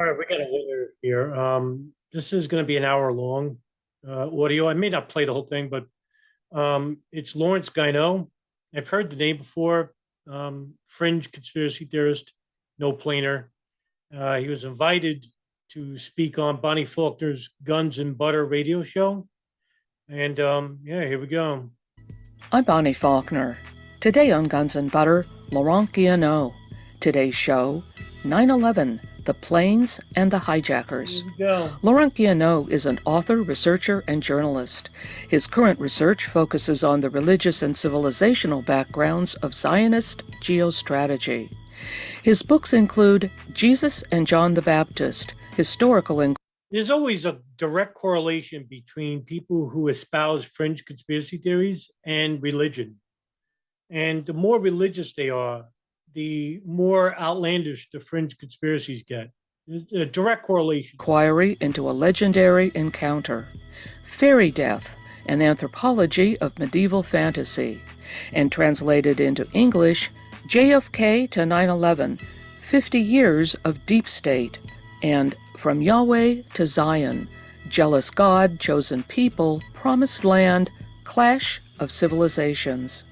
All right, we got a winner here. This is going to be an hour long audio. I may not play the whole thing, but it's Laurent Guyenot. I've heard the name before. Fringe conspiracy theorist, no planer. He was invited to speak on Bonnie Faulkner's Guns and Butter radio show. And yeah, here we go. I'm Bonnie Faulkner. Today on Guns and Butter, Laurent Guyenot. Today's show, 9/11, the planes and the hijackers. Here we go. Laurent Guyenot is an author, researcher, and journalist. His current research focuses on the religious and civilizational backgrounds of Zionist geostrategy. His books include Jesus and John the Baptist, historical and There's always a direct correlation between people who espouse fringe conspiracy theories and religion. And the more religious they are, the more outlandish the fringe conspiracies get. There's a direct correlation. inquiry into a legendary encounter, fairy death, an anthropology of medieval fantasy, and translated into English, JFK to 9/11, 50 years of deep state, and From Yahweh to Zion, Jealous God, Chosen People, Promised Land, Clash of Civilizations.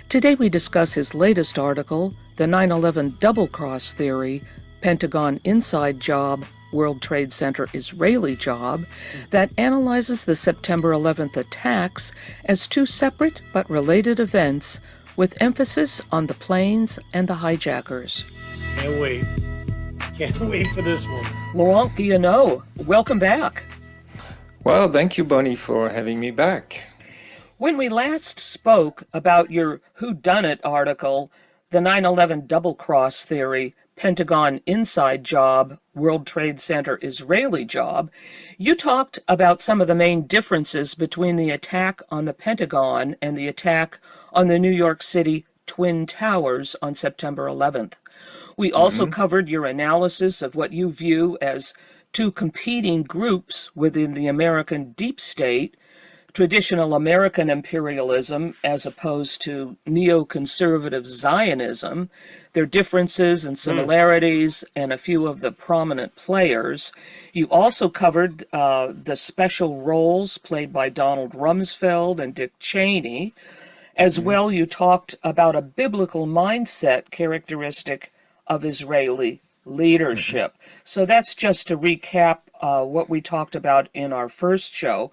Today we discuss his latest article, The 9/11 Double-Cross Theory, Pentagon Inside Job, World Trade Center Israeli Job, that analyzes the September 11th attacks as two separate but related events with emphasis on the planes and the hijackers. Can't wait. Can't wait for this one. Laurent Guyenot, welcome back. Well, thank you, Bonnie, for having me back. When we last spoke about your whodunit article, the 9/11 double-cross theory, Pentagon Inside Job, World Trade Center Israeli Job, you talked about some of the main differences between the attack on the Pentagon and the attack on the New York City Twin Towers on September 11th. We also covered your analysis of what you view as two competing groups within the American deep state, traditional American imperialism as opposed to neoconservative Zionism, their differences and similarities, and a few of the prominent players. You also covered the special roles played by Donald Rumsfeld and Dick Cheney. As well, you talked about a biblical mindset characteristic of Israeli leadership. So that's just to recap what we talked about in our first show.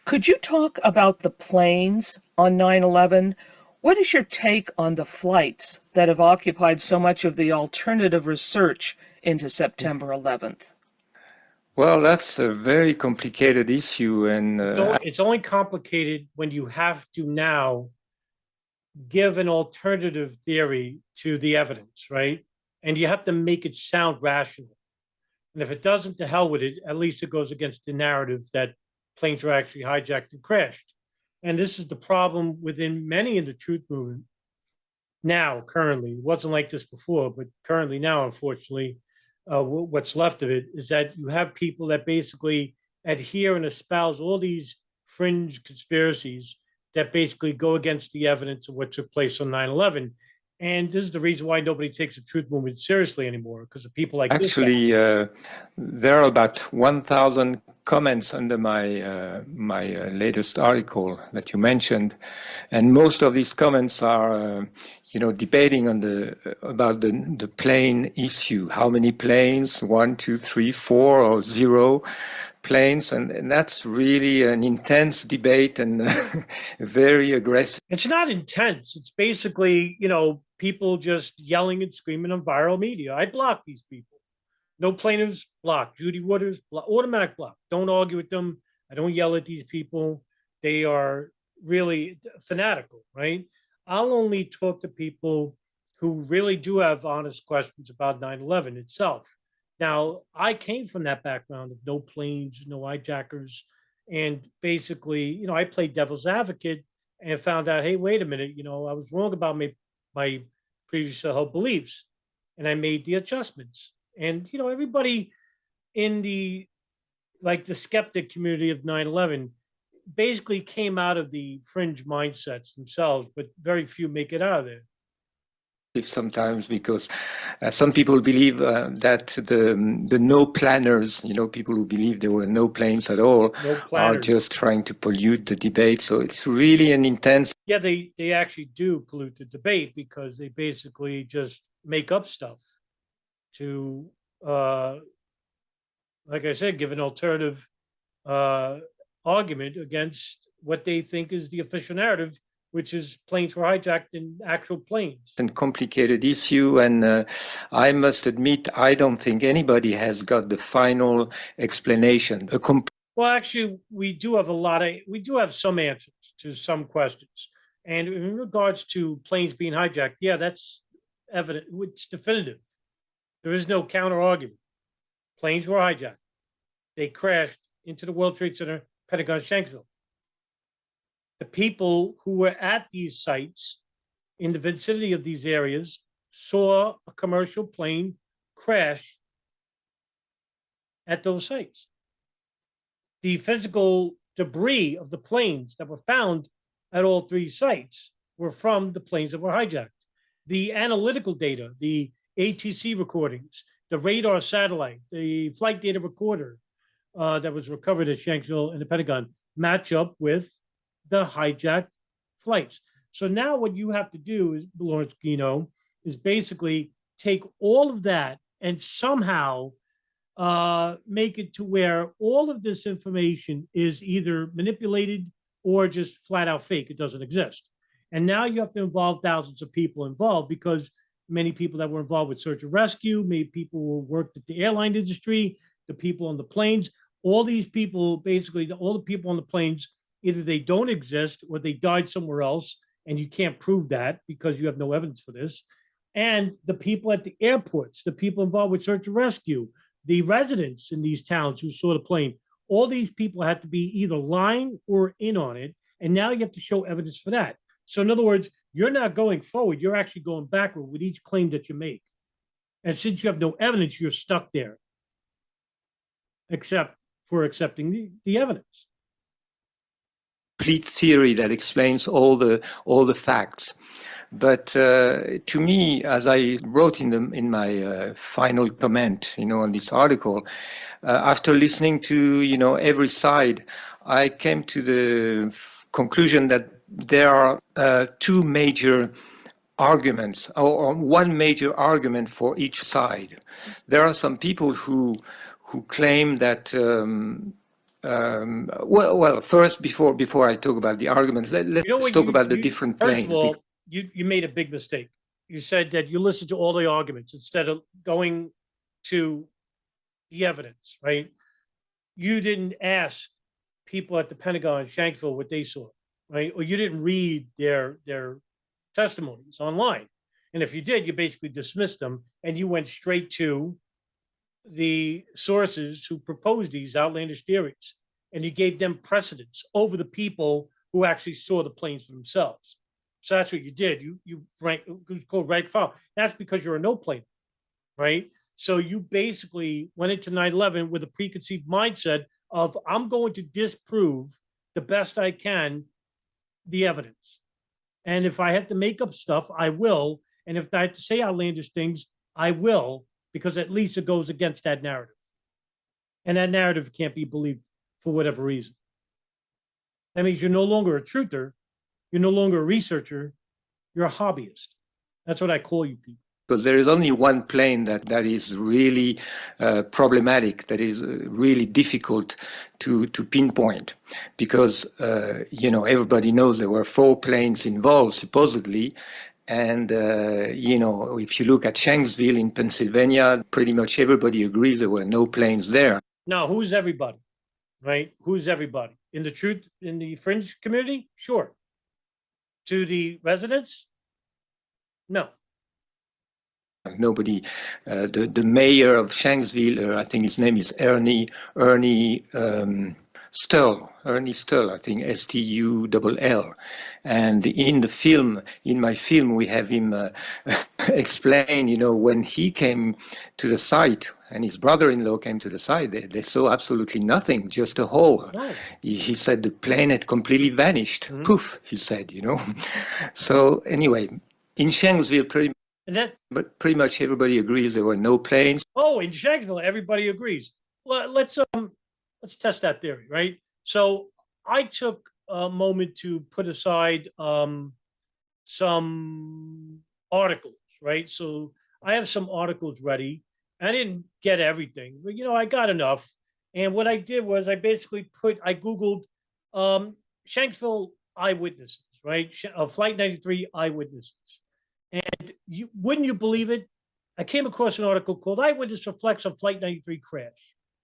Could you talk about the planes on 9/11? What is your take on the flights that have occupied so much of the alternative research into September 11th? Well, that's a very complicated issue, and It's only complicated when you have to now give an alternative theory to the evidence, right? And you have to make it sound rational. And if it doesn't, to hell with it, at least it goes against the narrative that planes were actually hijacked and crashed. And this is the problem within many in the truth movement now, currently. It wasn't like this before, but currently now, unfortunately, what's left of it is that you have people that basically adhere and espouse all these fringe conspiracies that basically go against the evidence of what took place on 9/11. And this is the reason why nobody takes the truth movement seriously anymore, because of people like actually, there are about 1,000 comments under my latest article that you mentioned, and most of these comments are, debating on about the plane issue. How many planes? 1, 2, 3, 4, or 0 planes, and that's really an intense debate and very aggressive. It's not intense. It's basically, people just yelling and screaming on viral media. I block these people. No planers, block. Judy Wooders, block. Automatic block. Don't argue with them. I don't yell at these people. They are really fanatical, right? I'll only talk to people who really do have honest questions about 9/11 itself. Now, I came from that background of no planes, no hijackers. And basically, I played devil's advocate and found out, hey, wait a minute, I was wrong about my previous held beliefs. And I made the adjustments. And, everybody in the skeptic community of 9/11 basically came out of the fringe mindsets themselves, but very few make it out of there. sometimes because some people believe that the no planners, people who believe there were no planes at all, No are planners. just trying to pollute the debate. So it's really an intense. Yeah, they actually do pollute the debate because they basically just make up stuff to, like I said, give an alternative argument against what they think is the official narrative, which is planes were hijacked in actual planes. And complicated issue, and I must admit, I don't think anybody has got the final explanation. Well, actually, we do have some answers to some questions. And in regards to planes being hijacked, yeah, that's evident. It's definitive. There is no counter argument. Planes were hijacked. They crashed into the World Trade Center, Pentagon, Shanksville. The people who were at these sites in the vicinity of these areas saw a commercial plane crash at those sites. The physical debris of the planes that were found at all three sites were from the planes that were hijacked. The analytical data, the ATC recordings, the radar satellite, the flight data recorder that was recovered at Shanksville and the Pentagon match up with the hijacked flights. So now what you have to do is, Laurent Guyenot, is basically take all of that and somehow make it to where all of this information is either manipulated or just flat out fake. It doesn't exist. And now you have to involve thousands of people involved because many people that were involved with search and rescue, many people who worked at the airline industry, the people on the planes, all these people, basically all the people on the planes, either they don't exist or they died somewhere else. And you can't prove that because you have no evidence for this. And the people at the airports, the people involved with search and rescue, the residents in these towns who saw the plane, all these people had to be either lying or in on it. And now you have to show evidence for that. So in other words, you're not going forward, you're actually going backward with each claim that you make. And since you have no evidence, you're stuck there, except for accepting the evidence. Complete theory that explains all the facts. But to me, as I wrote in my final comment, on this article, after listening to every side, I came to the conclusion that there are two major arguments, or one major argument for each side. There are some people who claim that. Well, first, before I talk about the arguments, let's talk about the different planes. First of all, you made a big mistake. You said that you listened to all the arguments instead of going to the evidence, right? You didn't ask people at the Pentagon, Shanksville, what they saw, right? Or you didn't read their testimonies online. And if you did, you basically dismissed them and you went straight to the sources who proposed these outlandish theories, and you gave them precedence over the people who actually saw the planes for themselves. So that's what you did. You rank, it was called rank foul. That's because you're a no planer, right? So you basically went into 9/11 with a preconceived mindset of I'm going to disprove the best I can the evidence, and if I have to make up stuff, I will, and if I have to say outlandish things, I will. Because at least it goes against that narrative. And that narrative can't be believed for whatever reason. That means you're no longer a truther, you're no longer a researcher, you're a hobbyist. That's what I call you people. Because there is only one plane that is really problematic, that is really difficult to pinpoint. Because, everybody knows there were 4 planes involved, supposedly. And, if you look at Shanksville in Pennsylvania, pretty much everybody agrees there were no planes there. Now, who's everybody, right? Who's everybody? In the fringe community? Sure. To the residents? No. Nobody, the mayor of Shanksville, I think his name is Ernie Stull, I think, Stull. And in my film, we have him explain, when he came to the site and his brother-in-law came to the site, they saw absolutely nothing, just a hole. No. He said the plane had completely vanished. Mm-hmm. Poof, he said, So anyway, in Shanksville, pretty And that, But pretty much everybody agrees there were no planes. oh, in Shanksville, everybody agrees. Let's test that theory, right? So I took a moment to put aside some articles, right? So I have some articles ready. I didn't get everything, but I got enough. And what I did was I basically I Googled Shanksville eyewitnesses, right? Flight 93 eyewitnesses. And wouldn't you believe it? I came across an article called Eyewitness Reflects on Flight 93 Crash,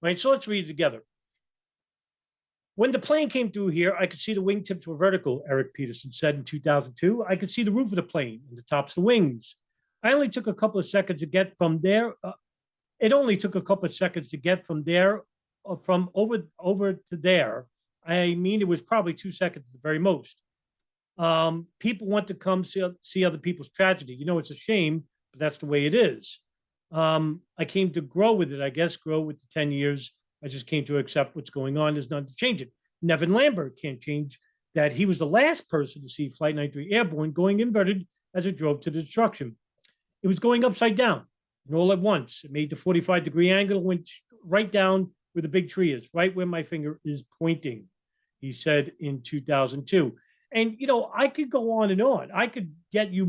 right? So let's read it together. When the plane came through here, I could see the wingtips were vertical, Eric Peterson said in 2002. I could see the roof of the plane and the tops of the wings. I only took a couple of seconds to get from there. It only took a couple of seconds to get from there, from over to there. I mean, it was probably 2 seconds at the very most. People want to come see other people's tragedy. It's a shame, but that's the way it is. I came to grow with it, I guess, grow with the 10 years. I just came to accept what's going on. There's nothing to change it. Nevin Lambert can't change that he was the last person to see Flight 93 airborne going inverted as it drove to the destruction. It was going upside down and all at once. It made the 45-degree angle, went right down where the big tree is, right where my finger is pointing, he said in 2002. And, I could go on and on. I could get you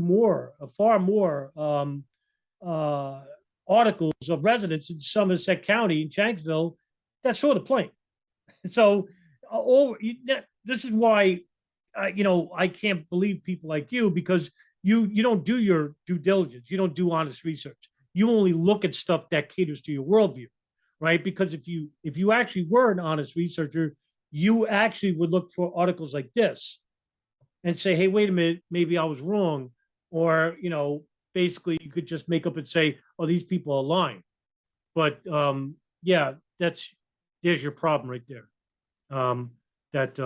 far more articles of residents in Somerset County in Shanksville that saw the plane. So, this is why, I can't believe people like you, because you don't do your due diligence. You don't do honest research. You only look at stuff that caters to your worldview, right? Because if you actually were an honest researcher, you actually would look for articles like this and say, hey, wait a minute, maybe I was wrong. Or, basically you could just make up and say, oh, these people are lying. But yeah, there's your problem right there. That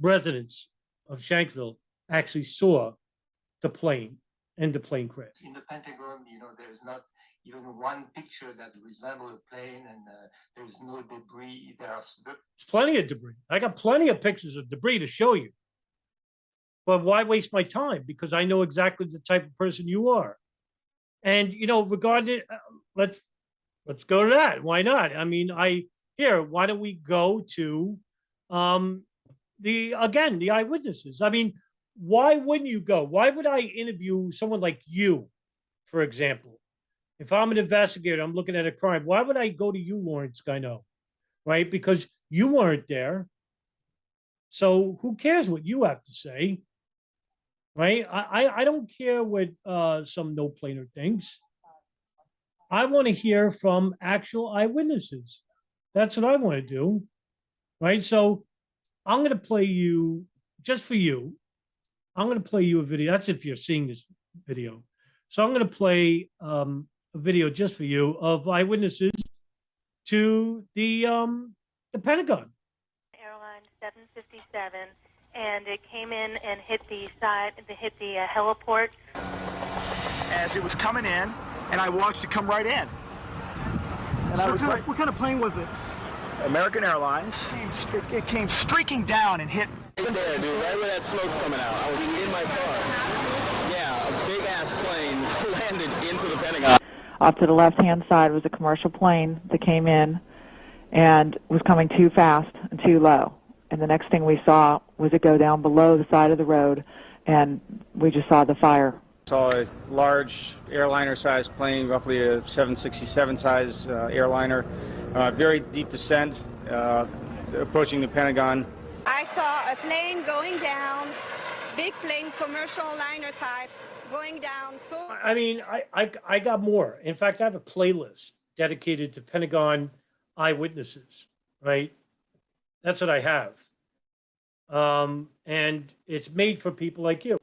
residents of Shanksville actually saw the plane and the plane crash. In the Pentagon, there's not even one picture that resembles a plane, and there's no debris. There's plenty of debris. I got plenty of pictures of debris to show you. But why waste my time? Because I know exactly the type of person you are. And regarding let's go to that. Why not? I mean, why don't we go to the eyewitnesses? I mean, why wouldn't you go? Why would I interview someone like you, for example? If I'm an investigator, I'm looking at a crime, why would I go to you, Laurent Guyenot? Right? Because you weren't there. So who cares what you have to say? Right? I don't care what some no-planer thinks. I want to hear from actual eyewitnesses. That's what I want to do. Right? So I'm going to play you, just for you, I'm going to play you a video. That's if you're seeing this video. So I'm going to play a video just for you of eyewitnesses to the Pentagon. Airline 757, and it came in and hit the heliport. As it was coming in, and I watched it come right in. And what kind of plane was it? American Airlines. It came streaking down and hit. There, dude, right where that smoke's coming out. I was in my car. Yeah, a big-ass plane landed into the Pentagon. Off to the left-hand side was a commercial plane that came in and was coming too fast and too low. And the next thing we saw was it go down below the side of the road, and we just saw the fire. Saw a large airliner-sized plane, roughly a 767-size airliner, very deep descent, approaching the Pentagon. I saw a plane going down, big plane, commercial liner type, going down. I mean, I got more. In fact, I have a playlist dedicated to Pentagon eyewitnesses, right? That's what I have. And it's made for people like you,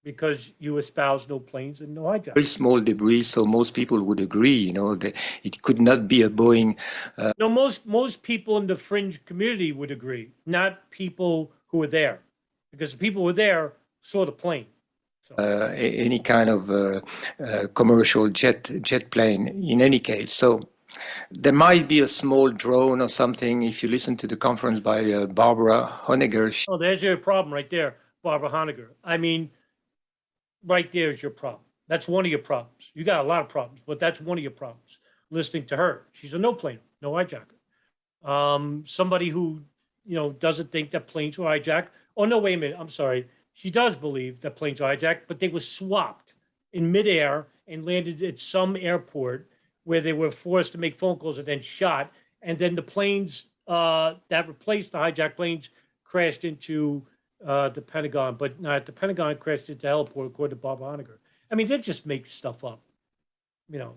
because you espouse no planes and no hijacks. Very small debris, so most people would agree, that it could not be a Boeing. No, most people in the fringe community would agree, not people who were there, because the people who were there saw the plane. So. Any kind of commercial jet plane, in any case. So there might be a small drone or something. If you listen to the conference by Barbara Honegger. Oh, there's your problem right there, Barbara Honegger. I mean, right there is your problem. That's one of your problems. You got a lot of problems, but that's one of your problems. Listening to her, she's a no planer, no hijacker. Somebody who doesn't think that planes were hijacked. Oh no, wait a minute. I'm sorry. She does believe that planes were hijacked, but they were swapped in midair and landed at some airport where they were forced to make phone calls and then shot. And then the planes that replaced the hijacked planes crashed into the Pentagon, but not the Pentagon crashed into heliport, according to Bob Honegger. I mean, they just make stuff up.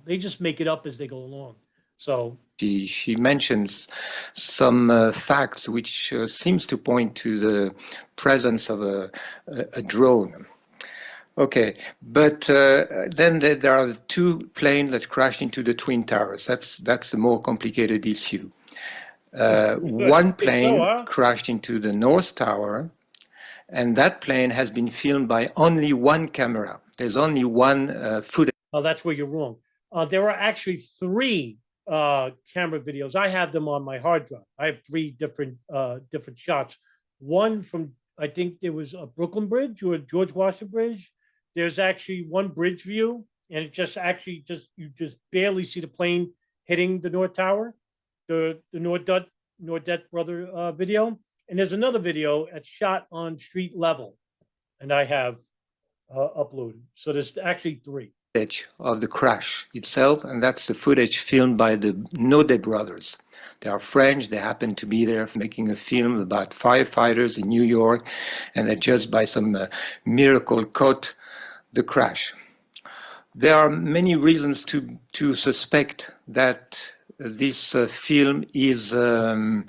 They just make it up as they go along. So she mentions some facts which seems to point to the presence of a drone. Okay, but then there are two planes that crashed into the Twin Towers. That's the more complicated issue. One plane crashed into the North Tower, and that plane has been filmed by only one camera. There's only one footage. Oh, that's where you're wrong. There are actually three camera videos. I have them on my hard drive. I have three different shots. One from, I think there was a Brooklyn Bridge or George Washington Bridge. There's actually one bridge view, and it you just barely see the plane hitting the North Tower, the Nordette brother video. And there's another video that's shot on street level, and I have uploaded. So there's actually three. Of the crash itself, and that's the footage filmed by the Naudet brothers. They are French. They happen to be there making a film about firefighters in New York, and they just by some miracle caught the crash. There are many reasons to suspect that this film is not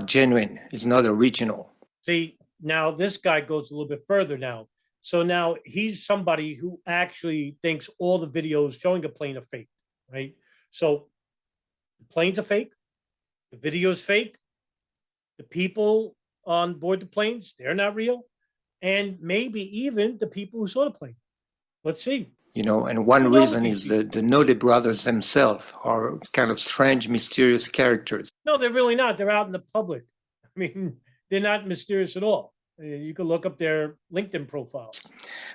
genuine, is not original. See, now this guy goes a little bit further now. So now he's somebody who actually thinks all the videos showing a plane are fake, right? So the planes are fake, the video's fake, the people on board the planes, they're not real, and maybe even the people who saw the plane. Let's see. And one reason is the Naudet brothers themselves are kind of strange, mysterious characters. No, they're really not. They're out in the public. I mean, they're not mysterious at all. You can look up their LinkedIn profiles.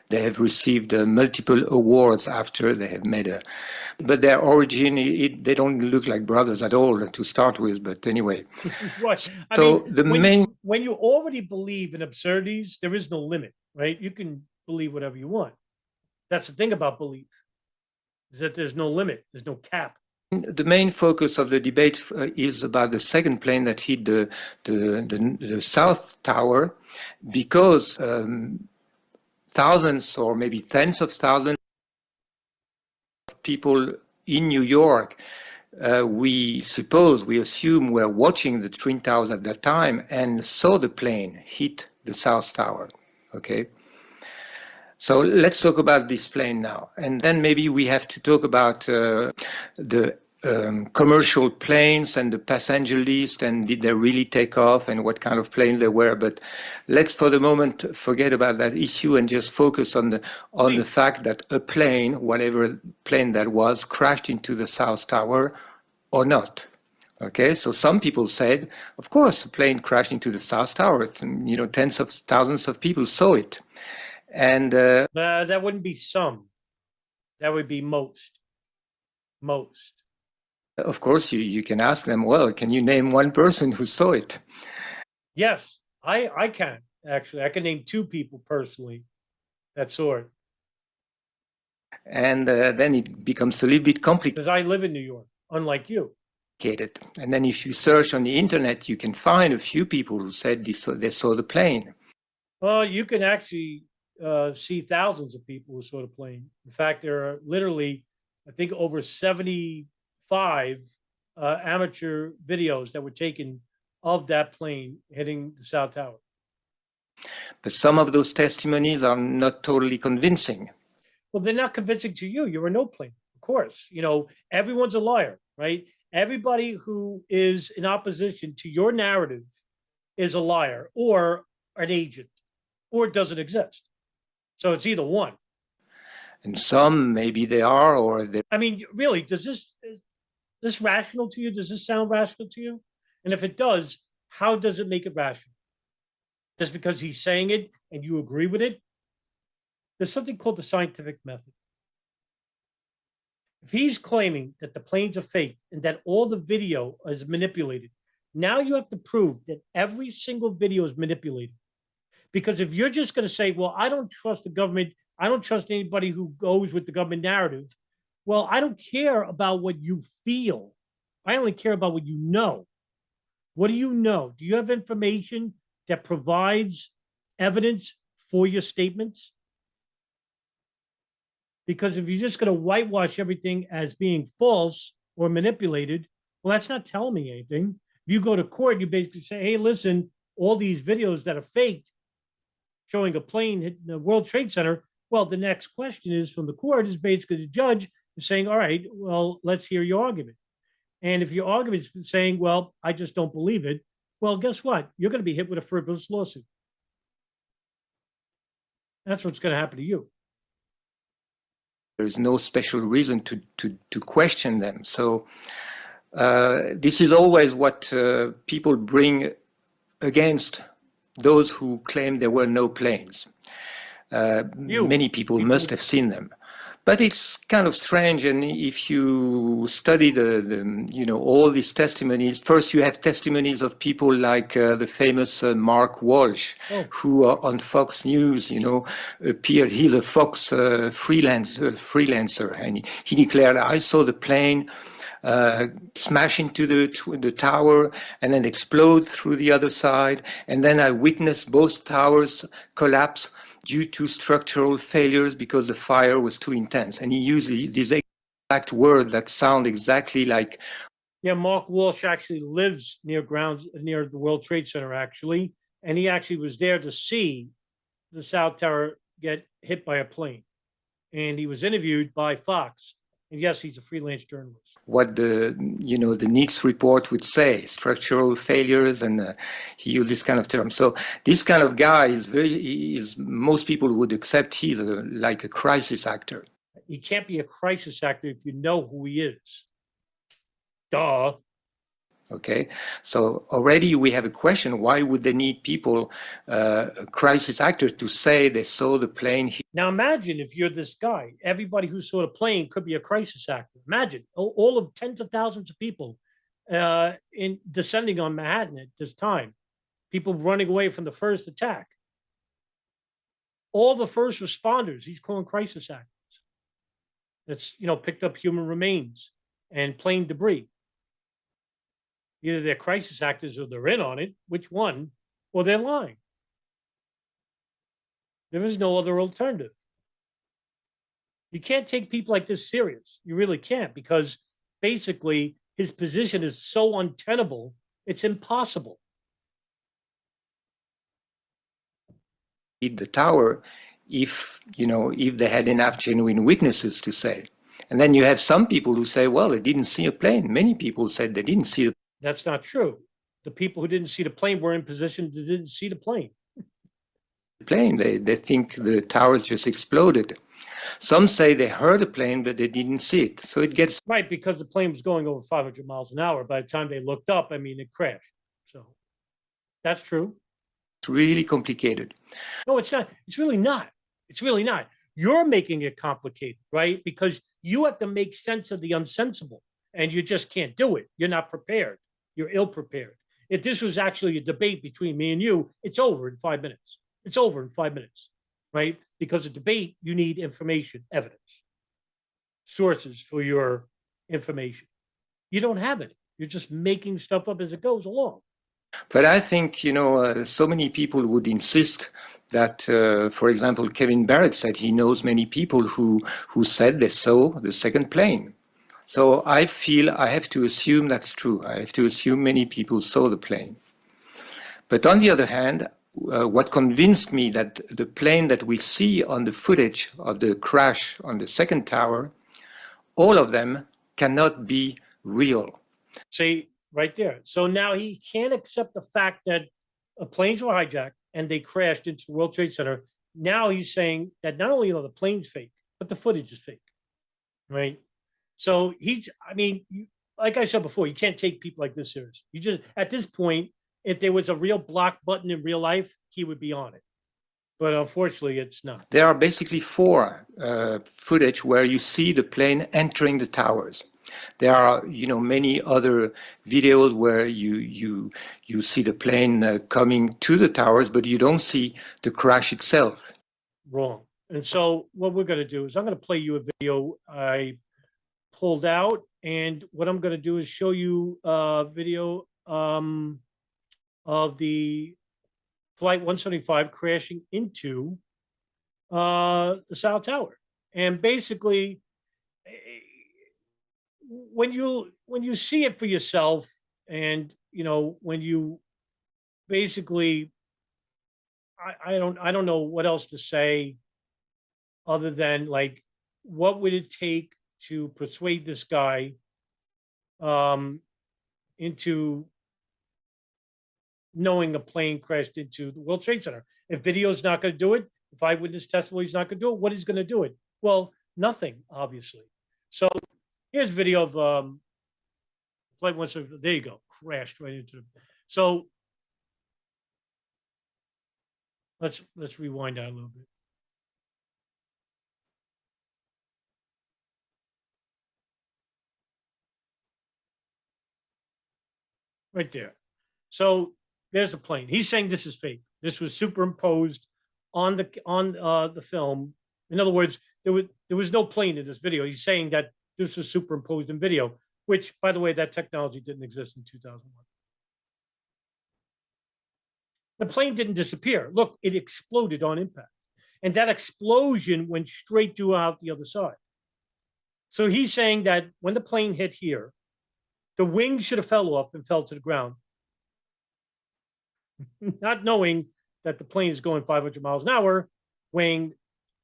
They have received multiple awards after they have made but their origin, they don't look like brothers at all to start with, but anyway. Right. When you already believe in absurdities, there is no limit, right? You can believe whatever you want. That's the thing about belief, is that there's no limit, there's no cap. The main focus of the debate is about the second plane that hit the South Tower, because thousands or maybe tens of thousands of people in New York, we assume were watching the Twin Towers at that time and saw the plane hit the South Tower. Okay. So let's talk about this plane now, and then maybe we have to talk about the commercial planes and the passenger list, and did they really take off, and what kind of plane they were. But let's for the moment forget about that issue and just focus on the fact that a plane, whatever plane that was, crashed into the South Tower or not. Okay, so some people said, of course, a plane crashed into the South Tower. Tens of thousands of people saw it. And that wouldn't be some. That would be most. Most. Of course, you can ask them, well, can you name one person who saw it? Yes, I can, actually. I can name two people personally that saw it. And then it becomes a little bit complicated. Because I live in New York, unlike you. And then if you search on the internet, you can find a few people who said they saw the plane. Well, you can actually see thousands of people who saw the plane. In fact, there are literally, I think, over 75 amateur videos that were taken of that plane hitting the South Tower. But some of those testimonies are not totally convincing. Well, they're not convincing to you. You're a no plane, of course. Everyone's a liar, right? Everybody who is in opposition to your narrative is a liar or an agent, or doesn't exist. So it's either one. And some, maybe they are, or they. I mean, really, is this rational to you? Does this sound rational to you? And if it does, how does it make it rational? Just because he's saying it and you agree with it? There's something called the scientific method. If he's claiming that the planes are fake and that all the video is manipulated, now you have to prove that every single video is manipulated. Because if you're just going to say, well, I don't trust the government, I don't trust anybody who goes with the government narrative, well, I don't care about what you feel. I only care about what you know. What do you know? Do you have information that provides evidence for your statements? Because if you're just going to whitewash everything as being false or manipulated, well, that's not telling me anything. If you go to court, you basically say, hey, listen, all these videos that are faked showing a plane hitting the World Trade Center. Well, the next question is from the court is basically the judge is saying, all right, well, let's hear your argument. And if your argument is saying, well, I just don't believe it, well, guess what? You're going to be hit with a frivolous lawsuit. That's what's going to happen to you. There's no special reason to question them. So this is always what people bring against those who claim there were no planes. Many people must have seen them. But it's kind of strange, and if you study all these testimonies, first you have testimonies of people like the famous Mark Walsh, who on Fox News, appeared. He's a Fox freelancer, and he declared, "I saw the plane smash into the tower and then explode through the other side, and then I witnessed both towers collapse due to structural failures because the fire was too intense." And he used these exact words that sound exactly like. Yeah, Mark Walsh actually lives near the World Trade Center, actually. And he actually was there to see the South Tower get hit by a plane. And he was interviewed by Fox. And yes, he's a freelance journalist. What the Nix report would say, structural failures, and he used this kind of term. So this kind of guy is most people would accept he's like a crisis actor. He can't be a crisis actor if you know who he is. Duh. Okay, so already we have a question: why would they need people, crisis actors, to say they saw the plane? Now imagine if you're this guy. Everybody who saw the plane could be a crisis actor. Imagine all of tens of thousands of people in descending on Manhattan at this time. People running away from the first attack. All the first responders, he's calling crisis actors. That's picked up human remains and plane debris. Either they're crisis actors or they're in on it. Which one? Or they're lying. There is no other alternative. You can't take people like this serious. You really can't, because basically his position is so untenable, it's impossible. The tower, if they had enough genuine witnesses to say. And then you have some people who say, well, they didn't see a plane. Many people said they didn't see it. That's not true. The people who didn't see the plane were in position that didn't see the plane. They think the towers just exploded. Some say they heard a plane, but they didn't see it. So it gets right, because the plane was going over 500 miles an hour. By the time they looked up, it crashed. So that's true. It's really complicated. No, it's not. It's really not. It's really not. You're making it complicated, right? Because you have to make sense of the unsensible, and you just can't do it. You're not prepared. You're ill-prepared. If this was actually a debate between me and you, it's over in 5 minutes. It's over in 5 minutes, right? Because a debate, you need information, evidence, sources for your information. You don't have it. You're just making stuff up as it goes along. But I think, so many people would insist that, for example, Kevin Barrett said he knows many people who said they saw the second plane. So I feel I have to assume that's true. I have to assume many people saw the plane. But on the other hand, what convinced me that the plane that we see on the footage of the crash on the second tower, all of them cannot be real. See, right there. So now he can't accept the fact that planes were hijacked and they crashed into the World Trade Center. Now he's saying that not only are the planes fake, but the footage is fake, right? So like I said before, you can't take people like this serious. You just, at this point, if there was a real block button in real life, he would be on it. but unfortunately, it's not. There are basically four footage where you see the plane entering the towers. There are, many other videos where you see the plane coming to the towers, but you don't see the crash itself. Wrong. And so what we're going to do is I'm going to play you a video I pulled out, and what I'm going to do is show you a video of the Flight 175 crashing into the South Tower. And basically, when you see it for yourself, and when you basically, I don't know what else to say other than, like, what would it take to persuade this guy into knowing a plane crashed into the World Trade Center? If video's not going to do it, if eyewitness testimony is not going to do it, what is going to do it? Well, nothing, obviously. So here's video of Flight 175. There you go, crashed right into them. So let's rewind that a little bit. Right there. So there's a plane. He's saying this is fake. This was superimposed on the film. In other words, there was no plane in this video. He's saying that this was superimposed in video, which, by the way, that technology didn't exist in 2001. The plane didn't disappear. Look, it exploded on impact. And that explosion went straight throughout the other side. So he's saying that when the plane hit here, the wings should have fell off and fell to the ground, not knowing that the plane is going 500 miles an hour, weighing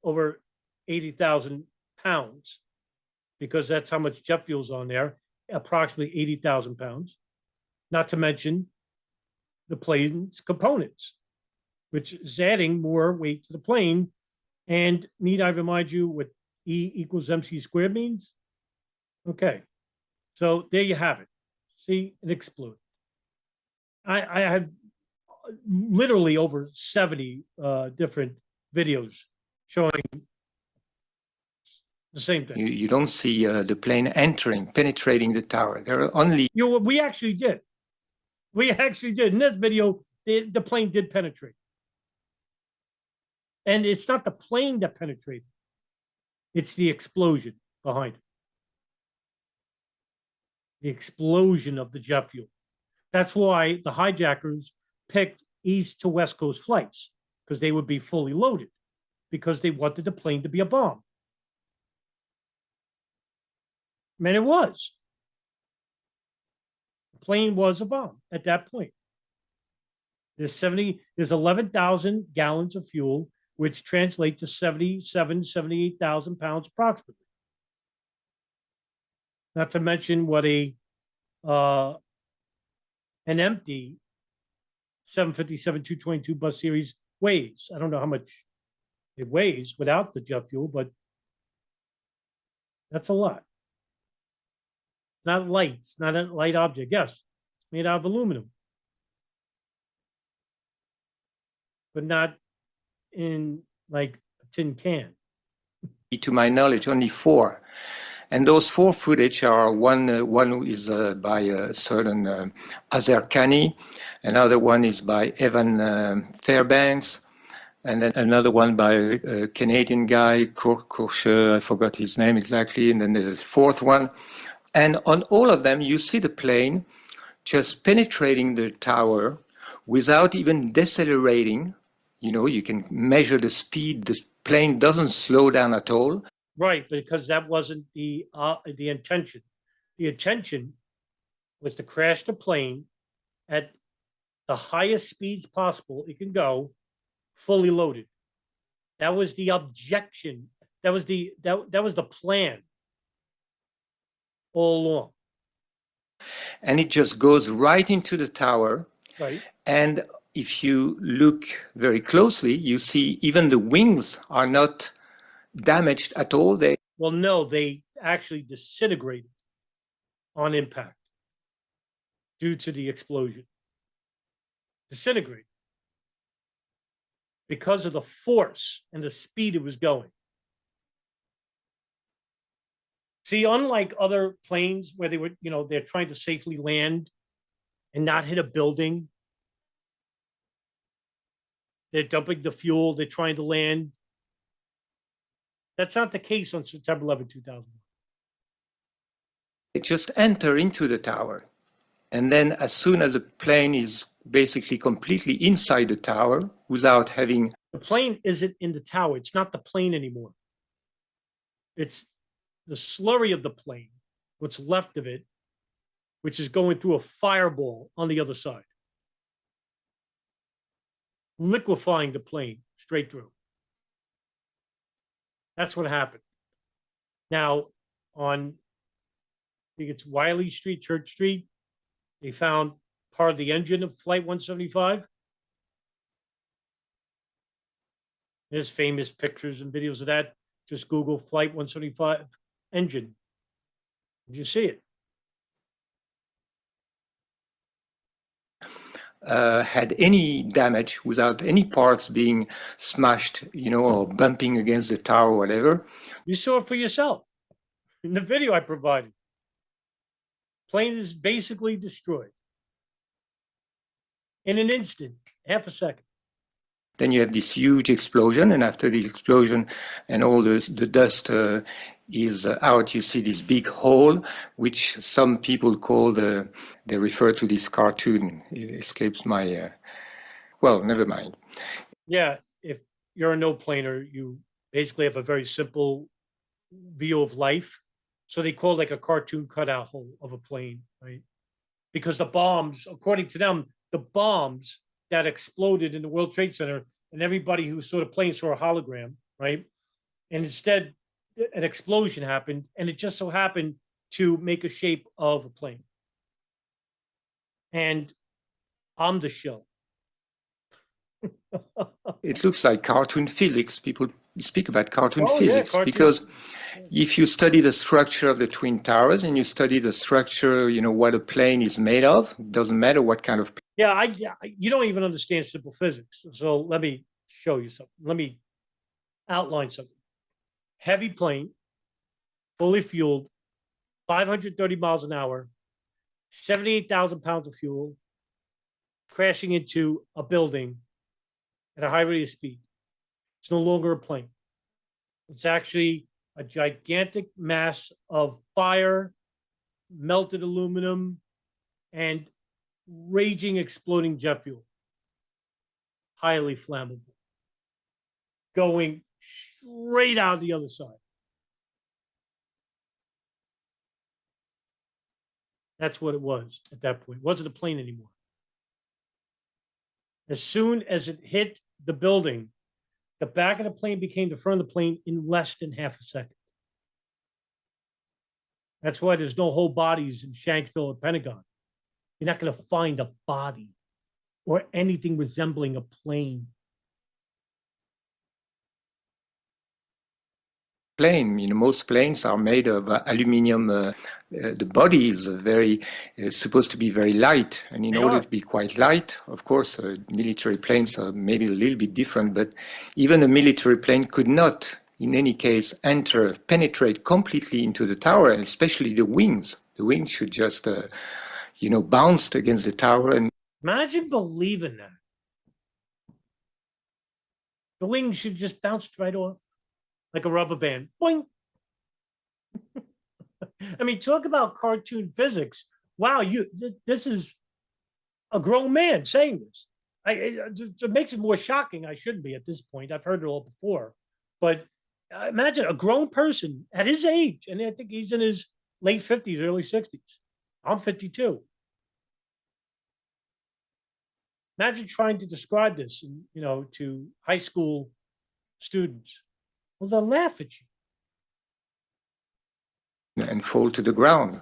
over 80,000 pounds, because that's how much jet fuel's on there, approximately 80,000 pounds, not to mention the plane's components, which is adding more weight to the plane. And need I remind you what E equals MC squared means? Okay. So there you have it. See, it exploded. I have literally over 70 different videos showing the same thing. You don't see the plane penetrating the tower. There are only... We actually did. We actually did. In this video, the plane did penetrate. And it's not the plane that penetrated. It's the explosion behind it. The explosion of the jet fuel. That's why the hijackers picked east to west coast flights, because they would be fully loaded, because they wanted the plane to be a bomb. And it was. The plane was a bomb at that point. There's 11,000 gallons of fuel, which translate to 78,000 pounds approximately. Not to mention what an empty 757-222 bus series weighs. I don't know how much it weighs without the jet fuel, but that's a lot. Not light. It's not a light object. Yes, it's made out of aluminum, but not in like a tin can. To my knowledge, only four. And those four footage are one is by a certain Azer Kani, another one is by Evan Fairbanks, and then another one by a Canadian guy, Courcheux, I forgot his name exactly, and then there's a fourth one. And on all of them, you see the plane just penetrating the tower without even decelerating. You can measure the speed. The plane doesn't slow down at all. Right, because that wasn't the intention. The intention was to crash the plane at the highest speeds possible it can go, fully loaded. That was the objection. That was the plan all along. And it just goes right into the tower. Right. And if you look very closely, you see even the wings are not damaged at all. They actually disintegrated on impact due to the explosion. Disintegrate. because of the force and the speed it was going. See, unlike other planes where they were, they're trying to safely land and not hit a building, they're dumping the fuel, they're trying to land. That's not the case on September 11, 2001. They just enter into the tower. And then as soon as the plane is basically completely inside the tower without having... The plane isn't in the tower. It's not the plane anymore. It's the slurry of the plane, what's left of it, which is going through a fireball on the other side, liquefying the plane straight through. That's what happened. Now, on, I think it's Wiley Street, Church Street, they found part of the engine of Flight 175. There's famous pictures and videos of that. Just Google Flight 175 engine. Did you see it? Had any damage without any parts being smashed, or bumping against the tower or whatever. You saw it for yourself in the video I provided. Plane is basically destroyed in an instant, half a second. Then you have this huge explosion, and after the explosion and all the dust is out, you see this big hole, which some people call they refer to this cartoon. It escapes my, well, never mind. Yeah, if you're a no-planer, you basically have a very simple view of life. So they call it like a cartoon cutout hole of a plane, right? Because the bombs, according to them, the bombs that exploded in the World Trade Center, and everybody who saw the plane saw a hologram, right? And instead, an explosion happened, and it just so happened to make a shape of a plane. And I'm the show. It looks like cartoon physics. People speak about cartoon Oh, yeah, physics cartoon. because if you study the structure of the Twin Towers and you study the structure, what a plane is made of, it doesn't matter what kind of... Yeah, you don't even understand simple physics. So let me show you something. Let me outline something. Heavy plane, fully fueled, 530 miles an hour, 78,000 pounds of fuel, crashing into a building at a high rate of speed. It's no longer a plane. It's actually a gigantic mass of fire, melted aluminum, and raging, exploding jet fuel. Highly flammable. Going straight out the other side. That's what it was at that point. It wasn't a plane anymore. As soon as it hit the building, the back of the plane became the front of the plane in less than half a second. That's why there's no whole bodies in Shanksville or Pentagon. You're not going to find a body or anything resembling a plane. Plane, most planes are made of aluminum. The body is supposed to be very light, and in order to be quite light, of course, military planes are maybe a little bit different, but even a military plane could not, in any case, penetrate completely into the tower, and especially the wings. The wings should just, bounce against the tower. And imagine believing that. The wings should just bounce right off. Like a rubber band. Boing. I mean, talk about cartoon physics. Wow, this is a grown man saying this. It makes it more shocking. I shouldn't be at this point. I've heard it all before. But imagine a grown person at his age, and I think he's in his late 50s, early 60s. I'm 52. Imagine trying to describe this, to high school students. Well, they'll laugh at you. And fall to the ground.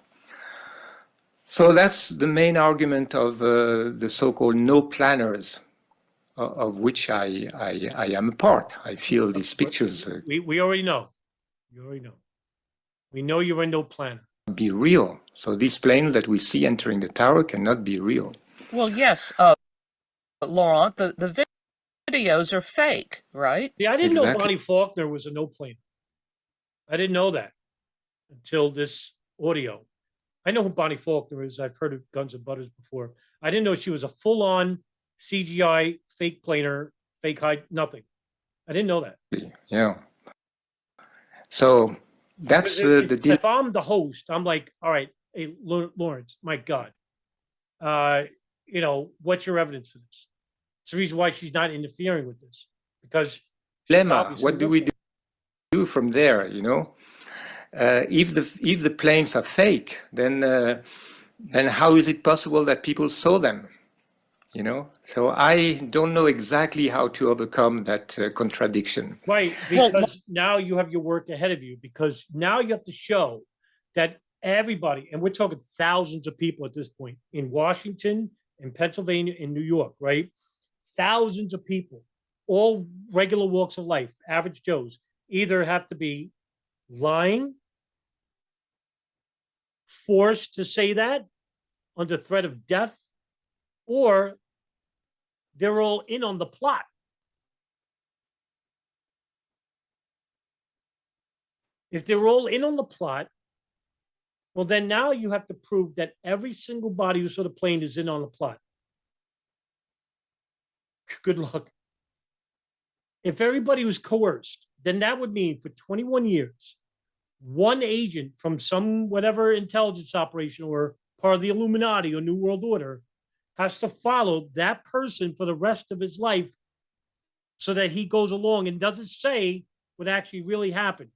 So that's the main argument of the so-called no-planners, of which I am a part. I feel these pictures... We already know. You already know. We know you're a no-planner. Be real. So these planes that we see entering the tower cannot be real. Well, yes, Laurent, the video videos are fake, right? Yeah, I didn't know Exactly. Bonnie Faulkner was a no-planer. I didn't know that until this audio. I know who Bonnie Faulkner is. I've heard of Guns and Butters before. I didn't know she was a full-on CGI fake planer, fake height, nothing. I didn't know that. Yeah. So that's the deal. If I'm the host, I'm like, all right, hey, Lawrence, my God, what's your evidence for this? It's the reason why she's not interfering with this, because Dilemma. What do we do from there? If the planes are fake, then how is it possible that people saw them? So I don't know exactly how to overcome that contradiction. Right, because now you have your work ahead of you, because now you have to show that everybody, and we're talking thousands of people at this point in Washington, in Pennsylvania, in New York, right? Thousands of people, all regular walks of life, average Joes, either have to be lying, forced to say that under threat of death, or they're all in on the plot. If they're all in on the plot, well, then now you have to prove that every single body who saw the plane is in on the plot. Good luck. If everybody was coerced, then that would mean for 21 years, one agent from some whatever intelligence operation or part of the Illuminati or New World Order has to follow that person for the rest of his life so that he goes along and doesn't say what actually really happened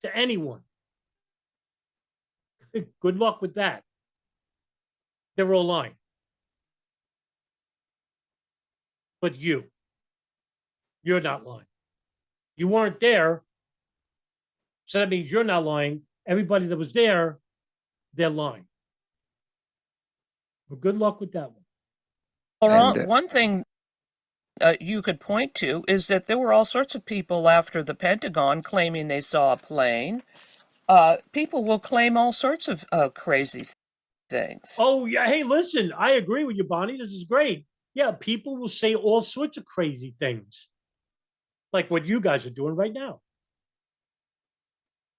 to anyone. Good luck with that. They're all lying. But you're not lying. You weren't there. So that means you're not lying. Everybody that was there, they're lying. But good luck with that one. Laurent, one thing you could point to is that there were all sorts of people after the Pentagon claiming they saw a plane. People will claim all sorts of crazy things. Oh, yeah. Hey, listen, I agree with you, Bonnie. This is great. Yeah, people will say all sorts of crazy things, like what you guys are doing right now.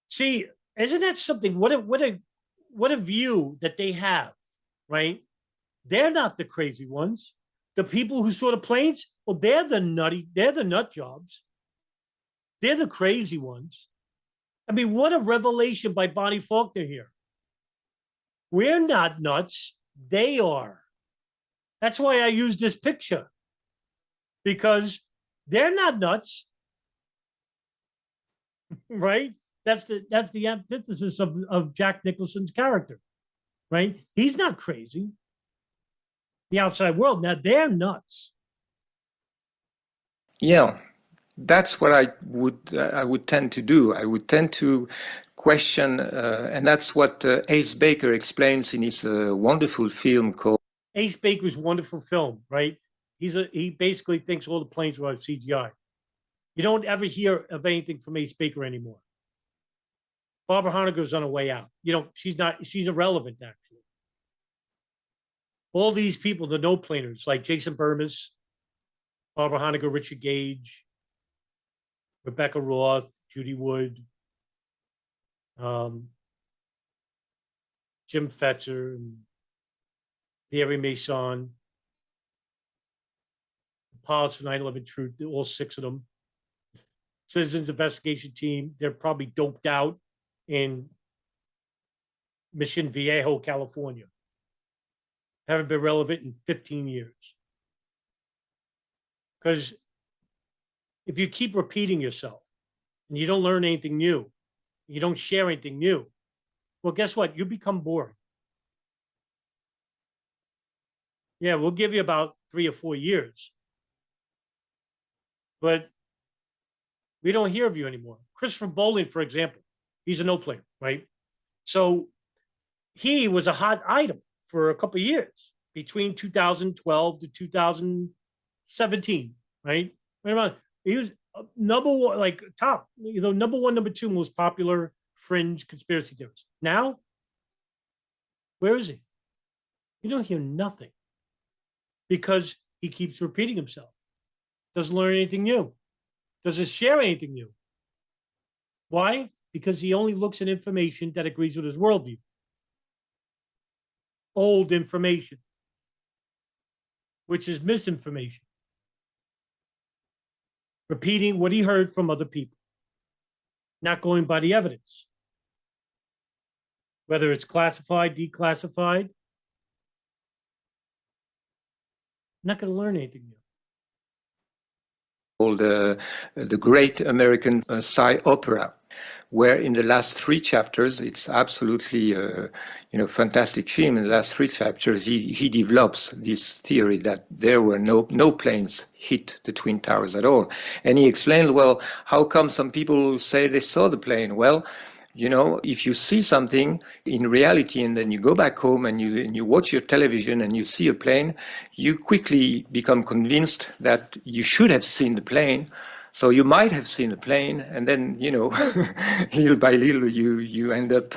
See, isn't that something? What a view that they have, right? They're not the crazy ones. The people who saw the planes, well, they're the nut jobs. They're the crazy ones. I mean, what a revelation by Bonnie Faulkner here. We're not nuts. They are. That's why I use this picture, because they're not nuts, right? That's the antithesis of Jack Nicholson's character, right? He's not crazy. The outside world, now they're nuts. Yeah, that's what I would tend to do. I would tend to question, and that's what Ace Baker explains in his wonderful film called Ace Baker's wonderful film, right? He basically thinks all the planes were CGI. You don't ever hear of anything from Ace Baker anymore. Barbara Honegger's on her way out. She's irrelevant, actually. All these people, the no-planers, like Jason Burmis, Barbara Honegger, Richard Gage, Rebecca Roth, Judy Wood, Jim Fetzer, and Thierry Mason, pilots for 9/11 Truth, all six of them. Citizens Investigation Team, they're probably doped out in Mission Viejo, California. Haven't been relevant in 15 years. Because if you keep repeating yourself and you don't learn anything new, you don't share anything new, well, guess what? You become boring. Yeah, we'll give you about 3 or 4 years. But we don't hear of you anymore. Christopher Bowling, for example, he's a no-player, right? So he was a hot item for a couple of years between 2012 to 2017, right? He was number one, like top, number one, number two most popular fringe conspiracy theorist. Now, where is he? You don't hear nothing because he keeps repeating himself. Doesn't learn anything new. Doesn't share anything new. Why? Because he only looks at information that agrees with his worldview. Old information, which is misinformation. Repeating what he heard from other people, not going by the evidence. Whether it's classified, declassified, not going to learn anything new. Called the Great American Psy Opera, where in the last 3 chapters, it's absolutely fantastic film. In the last 3 chapters, he develops this theory that there were no planes hit the Twin Towers at all, and he explained, well, how come some people say they saw the plane? Well, if you see something in reality and then you go back home and you watch your television and you see a plane, you quickly become convinced that you should have seen the plane. So you might have seen the plane, and then, little by little, you end up,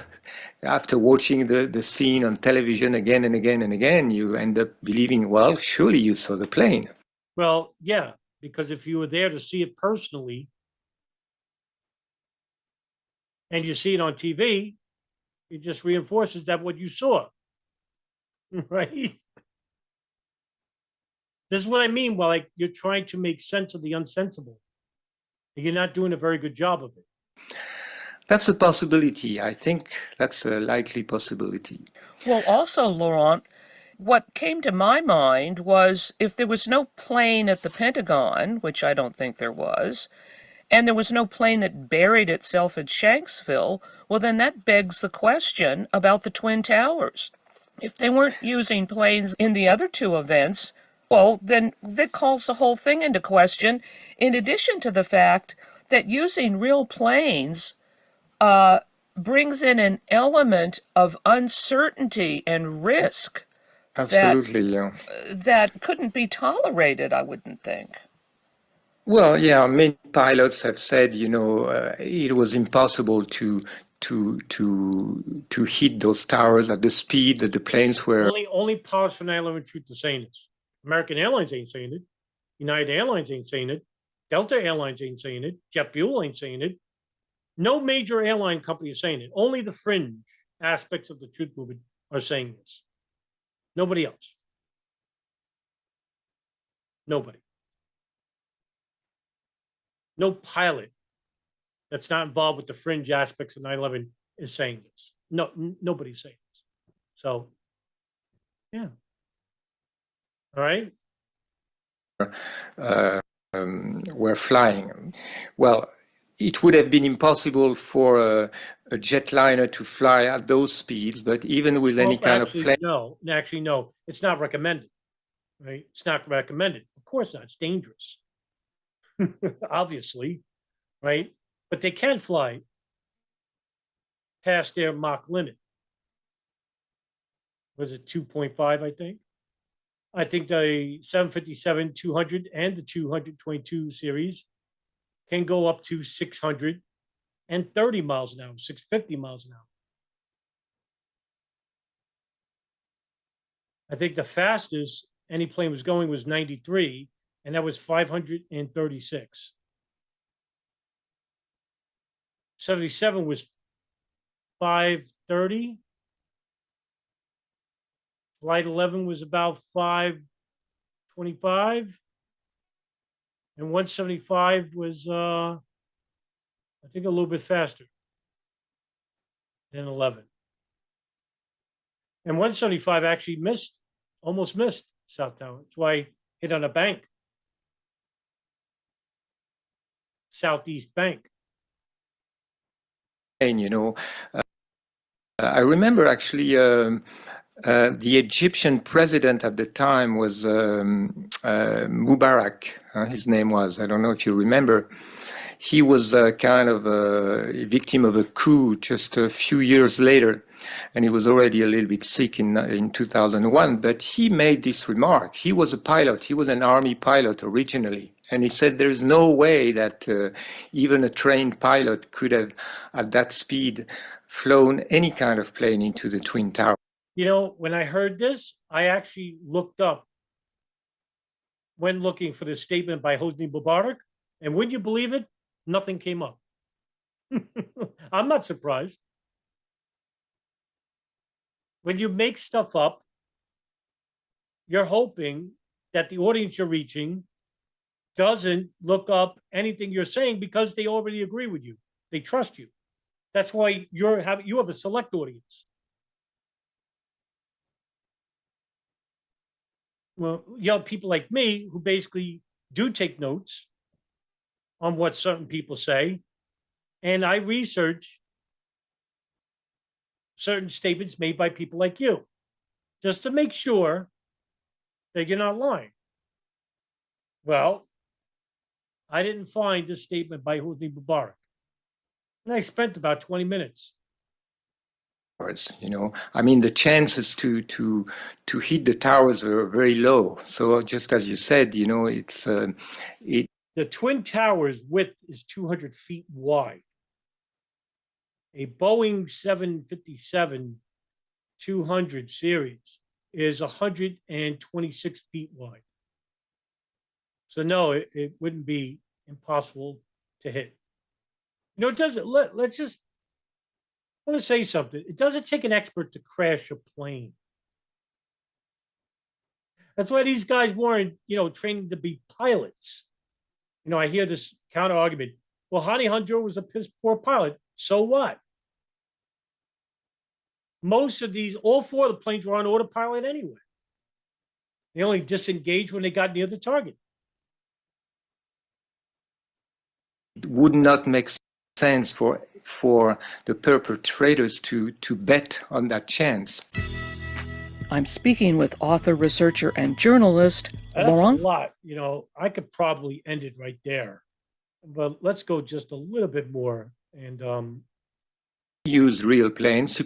after watching the scene on television again and again and again, you end up believing, well, surely you saw the plane. Well, yeah, because if you were there to see it personally, and you see it on TV, it just reinforces that what you saw, right? This is what I mean. Well, like you're trying to make sense of the unsensible. You're not doing a very good job of it. That's a possibility. I think that's a likely possibility. Well, also, Laurent, what came to my mind was if there was no plane at the Pentagon, which I don't think there was, and there was no plane that buried itself at Shanksville, well, then that begs the question about the Twin Towers. If they weren't using planes in the other 2 events, well, then that calls the whole thing into question, in addition to the fact that using real planes brings in an element of uncertainty and risk Absolutely, that couldn't be tolerated, I wouldn't think. Well, yeah, many pilots have said, it was impossible to hit those towers at the speed that the planes were. Only pilots for 9/11 truth are saying this. American Airlines ain't saying it. United Airlines ain't saying it. Delta Airlines ain't saying it. JetBlue ain't saying it. No major airline company is saying it. Only the fringe aspects of the truth movement are saying this. Nobody else. Nobody. No pilot that's not involved with the fringe aspects of 9/11 is saying this. No, nobody's saying this. So, yeah. All right. Were flying. Well, it would have been impossible for a jetliner to fly at those speeds, but even with any kind of plane. No, actually, no. It's not recommended. Right? It's not recommended. Of course not. It's dangerous. Obviously, right? But they can fly past their Mach limit. Was it 2.5, I think? I think the 757-200 and the 222 series can go up to 630 miles an hour, 650 miles an hour. I think the fastest any plane was going was 93, and that was 536. 77 was 530. Flight 11 was about 525. And 175 was, I think, a little bit faster than 11. And 175 actually almost missed South Tower. That's why it hit on a bank. Southeast Bank. And, I remember actually the Egyptian president at the time was Mubarak. His name was, I don't know if you remember. He was kind of a victim of a coup just a few years later, and he was already a little bit sick in 2001. But he made this remark. He was a pilot. He was an army pilot originally. And he said there's no way that even a trained pilot could have, at that speed, flown any kind of plane into the Twin Towers. When I heard this, I actually looked up went looking for this statement by Hosni Mubarak, and wouldn't you believe it? Nothing came up. I'm not surprised. When you make stuff up, you're hoping that the audience you're reaching doesn't look up anything you're saying because they already agree with you. They trust you. That's why you have a select audience. Well, you have people like me who basically do take notes on what certain people say, and I research certain statements made by people like you, just to make sure that you're not lying. Well, I didn't find this statement by Hosni Mubarak, and I spent about 20 minutes. You know, I mean, the chances to hit the towers are very low. So just as you said, you know, The Twin Towers width is 200 feet wide. A Boeing 757-200 series is 126 feet wide. So no, it wouldn't be impossible to hit. You know, it doesn't. Let's just. I want to say something. It doesn't take an expert to crash a plane. That's why these guys weren't, you know, training to be pilots. You know, I hear this counter argument. Well, Hani Hanjour was a piss poor pilot. So what? Most of these, all four of the planes were on autopilot anyway. They only disengaged when they got near the target. it would not make sense for the perpetrators to bet on that chance. I'm speaking with author, researcher, and journalist That's Laurent. a lot. You know, I could probably end it right there, but let's go just a little bit more. And Use real planes.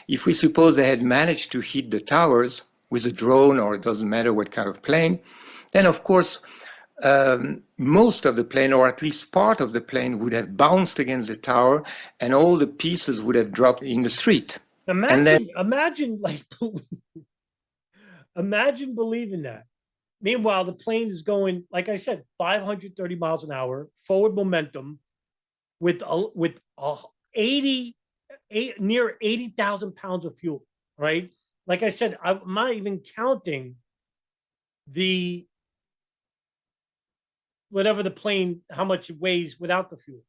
If we suppose they had managed to hit the towers with a drone, or it doesn't matter what kind of plane, then of course most of the plane, or at least part of the plane, would have bounced against the tower, and all the pieces would have dropped in the street. imagine believing that. Meanwhile, the plane is going, like I said, 530 miles an hour, forward momentum, with near 80,000 pounds of fuel. Right? Like I said, I'm not even counting the whatever the plane, how much it weighs without the fuel.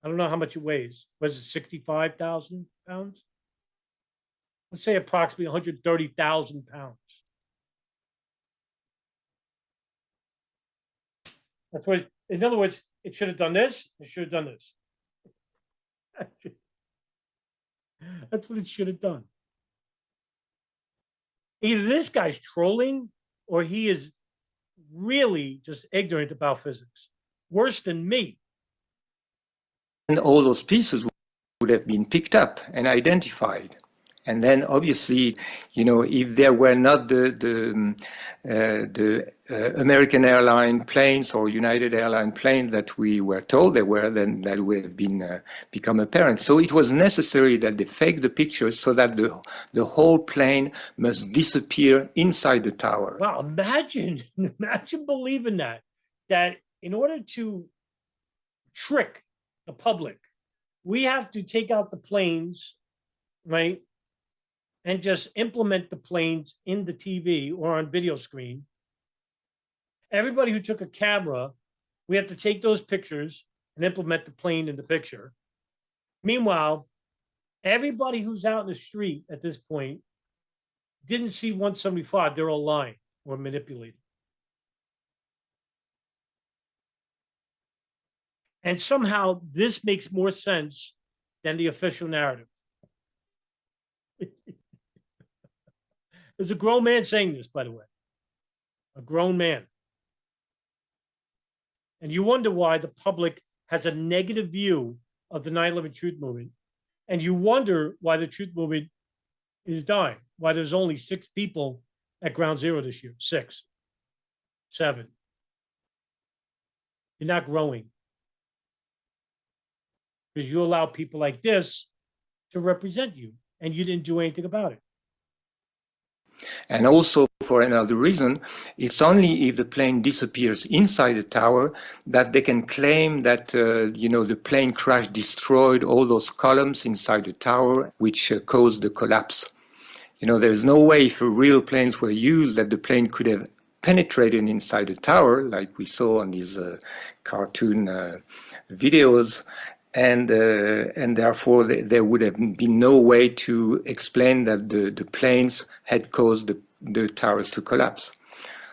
I don't know how much it weighs. Was it 65,000 pounds? Let's say approximately 130,000 pounds. That's what, in other words, it should have done this. It should have done this. That's what it should have done. Either this guy's trolling or he is really just ignorant about physics. Worse than me. And all those pieces would have been picked up and identified. And then, obviously, you know, if there were not the American airline planes or United Airline planes that we were told there were, then that would have been become apparent. So it was necessary that they fake the pictures so that the whole plane must disappear inside the tower. Wow! Imagine believing that in order to trick the public, we have to take out the planes, right? And just implement the planes in the TV or on video screen. Everybody who took a camera, we have to take those pictures and implement the plane in the picture. Meanwhile, everybody who's out in the street at this point didn't see 175. They're all lying or manipulating. And somehow this makes more sense than the official narrative. There's a grown man saying this, by the way. A grown man. And you wonder why the public has a negative view of the 9/11 Truth Movement. And you wonder why the Truth Movement is dying, why there's only 6 people at Ground Zero this year. 6, 7. You're not growing. Because you allow people like this to represent you, and you didn't do anything about it. And also for another reason. It's only if the plane disappears inside the tower that they can claim that the plane crash destroyed all those columns inside the tower, which caused the collapse. There's no way, if real planes were used, that the plane could have penetrated inside the tower, like we saw on these cartoon videos, and therefore there would have been no way to explain that the planes had caused the towers to collapse.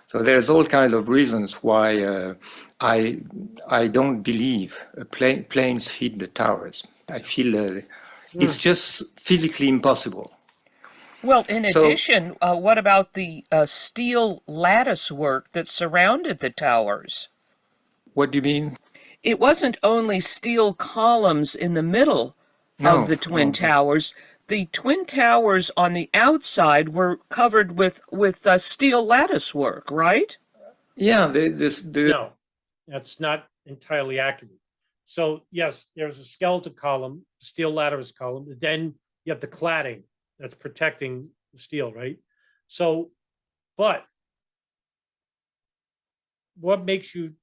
So there's all kinds of reasons why I don't believe planes hit the towers. I feel it's just physically impossible. Well, in addition, what about the steel lattice work that surrounded the towers? What do you mean? It wasn't only steel columns in the middle of the Twin Towers. The Twin Towers on the outside were covered with steel lattice work, right? Yeah. No, that's not entirely accurate. So yes, there's a skeletal column, steel lattice column. Then you have the cladding that's protecting the steel, right? So, but what makes you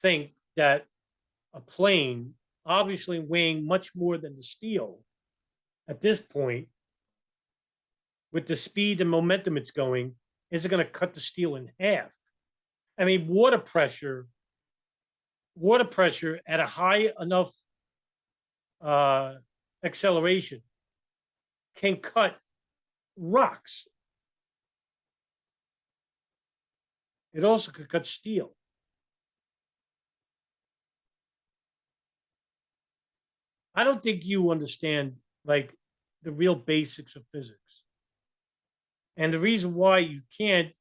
think that a plane, obviously weighing much more than the steel at this point, with the speed and momentum it's going, is it going to cut the steel in half? I mean, water pressure at a high enough acceleration can cut rocks. It also could cut steel. I don't think you understand like the real basics of physics. And the reason why you can't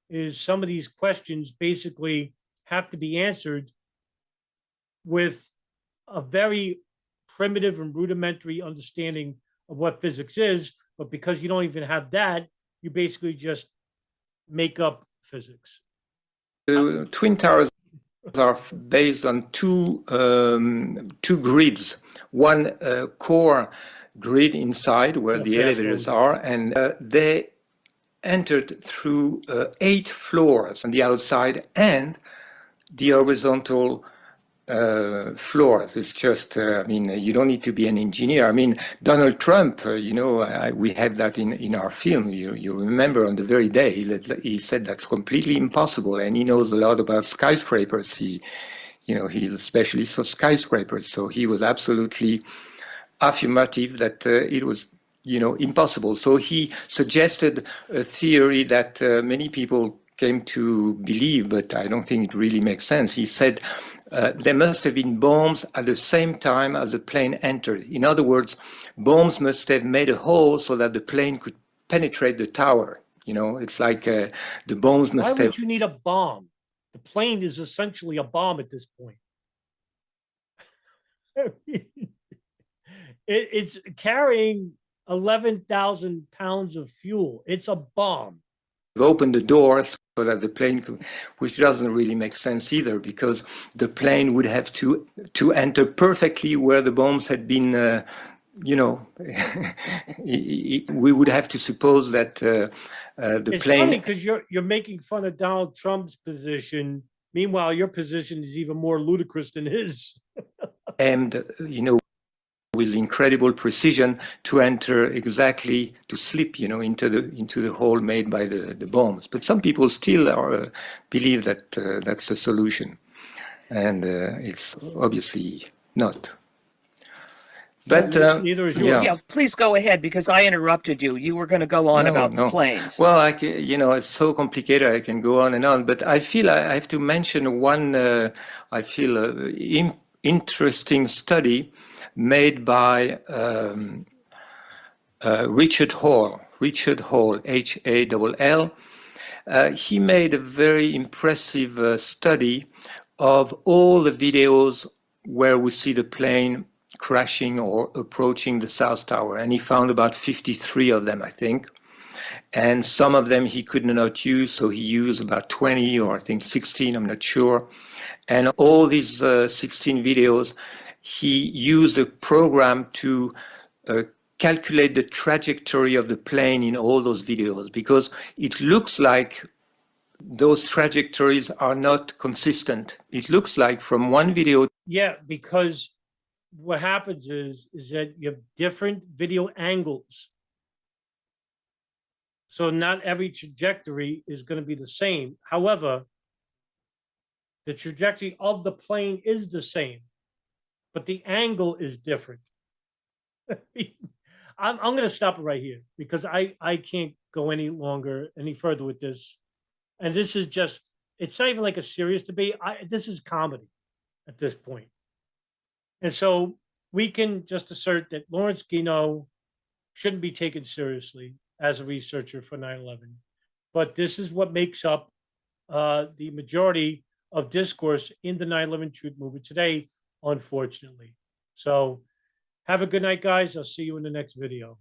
is some of these questions basically have to be answered with a very primitive and rudimentary understanding of what physics is. But because you don't even have that, you basically just make up physics. The Twin Towers are based on two grids. One core grid inside where the elevators are, and they entered through 8 floors on the outside and the horizontal floors. It's just, you don't need to be an engineer. I mean, Donald Trump, we had that in our film. You remember on the very day he said that's completely impossible, and he knows a lot about skyscrapers. He's a specialist of skyscrapers, so he was absolutely affirmative that it was impossible. So he suggested a theory that many people came to believe, but I don't think it really makes sense. He said there must have been bombs at the same time as the plane entered. In other words, bombs must have made a hole so that the plane could penetrate the tower. It's like the bombs must have... Why would you need a bomb? The plane is essentially a bomb at this point. It's carrying 11,000 pounds of fuel. It's a bomb. Open the doors so that the plane could, which doesn't really make sense either, because the plane would have to enter perfectly where the bombs had been. We would have to suppose that the it's plane. Funny because you're making fun of Donald Trump's position. Meanwhile, your position is even more ludicrous than his. And with incredible precision to enter exactly, to slip, into the hole made by the bombs. But some people still believe that that's the solution, and it's obviously not. But neither is yours. Yeah, please go ahead, because I interrupted you. You were going to go on about the planes. Well, it's so complicated. I can go on and on, but I feel I have to mention one. Interesting study made by Richard Hall, Hall. He made a very impressive study of all the videos where we see the plane crashing or approaching the South Tower, and he found about 53 of them, I think. And some of them he could not use, so he used about 20 or I think 16, I'm not sure. And all these 16 videos, he used a program to calculate the trajectory of the plane in all those videos, because it looks like those trajectories are not consistent. It looks like from one video. Yeah, because what happens is that you have different video angles. So not every trajectory is going to be the same. However, the trajectory of the plane is the same, but the angle is different. I'm going to stop it right here because I can't go any further with this. And this is just, it's not even like a serious debate. This is comedy at this point. And so we can just assert that Laurent Guyenot shouldn't be taken seriously as a researcher for 9/11. But this is what makes up the majority of discourse in the 9/11 truth movement today, unfortunately. So have a good night, guys. I'll see you in the next video.